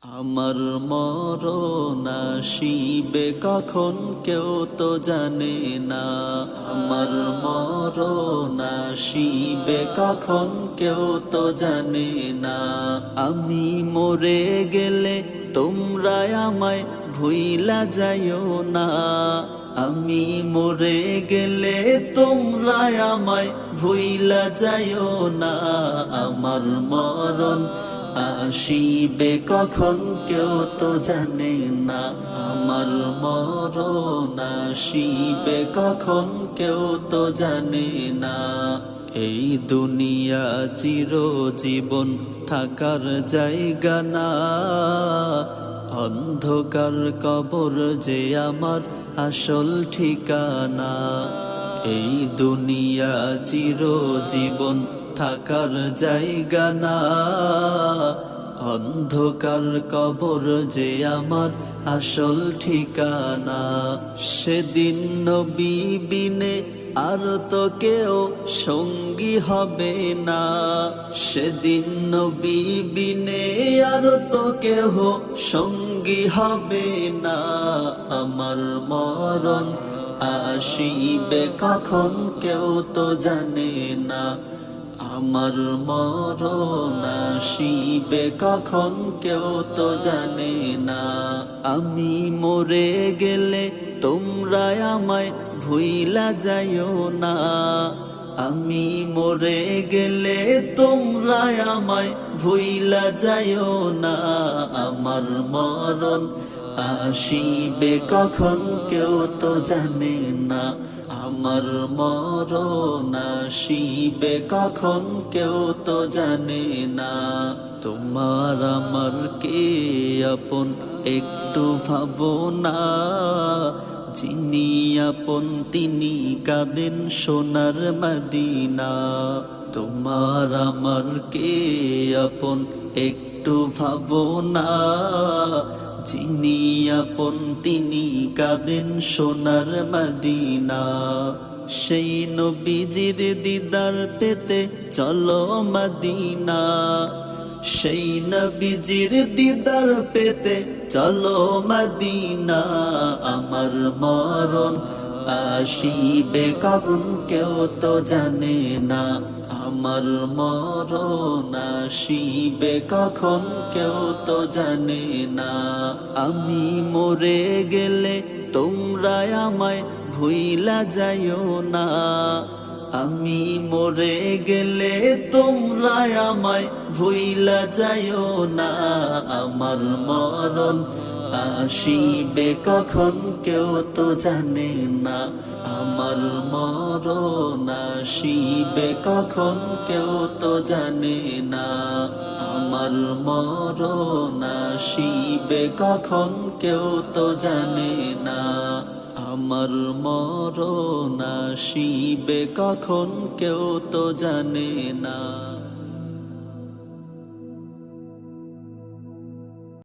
আমার মরণ আসিবে কখন কেউ তো জানে না। আমার মরণ আসিবে কখন কেউ তো জানে না। আমি মরে গেলে তোমরা আমায় ভুইলা যাইও না। আমি মরে গেলে তোমরা আমায় ভুইলা যাইও না। আমার মরণ আসিবে কখন কেউ তো জানে না। আমার মরণ আসিবে কখন কেউ তো জানে না। এই দুনিয়া চিরজীবন থাকার জায়গা না। অন্ধকার কবর যে আমার আসল ঠিকানা। এই দুনিয়া চিরজীবন থাকার জায়গা না। অন্ধকার কবর যে আমার আসল ঠিকানা। সেদিন নবী বিনে আর তো কেউ সঙ্গী হবে না। সেদিন নবী বিনে আর তো কেউ সঙ্গী হবে না। আমার মরণ আসিবে কখন কেউ তো জানে না। আমার মরণ আসিবে কখন কেউ তো জানে না। আমি মরে গেলে তোমরা আমায় ভুইলা যাইও না। আমি মরে গেলে তোমরা আমায় ভুইলা যাইও না। আমার মরণ আসিবে কখন কেউ তো জানে না। আমার মরণ আসিবে কখন কেউ তো জানে না। তোমার আমার কে আপন একটু ভাবো না। যিনি আপন তিনি কাঁদেন সোনার মদিনা। তোমার আমার কে আপন একটু ভাবো না। যিনি আপন তিনি কাঁদেন সোনার মদিনা। সেই নবীজির দিদার পেতে চলো মদিনা। সেই নবীজির দিদার পেতে চলো মদিনা। আমার মরণ আসিবে কখন কেউ তো জানে না। আমার মরণ আসিবে কখন কেউ তো জানে না। আমি মরে গেলে তোমরা আমায় ভুইলা যাইও না। আমি মরে গেলে তোমরা আমায় ভুইলা যাইও না। আমার মরণ আসিবে কখন কেউ তো জানে না। আমার মরণ আসিবে কখন কেউ তো জানে না। আমার মরণ আসিবে কখন কেউ তো জানে না। আমার মরণ আসিবে কখন কেউ তো জানে না।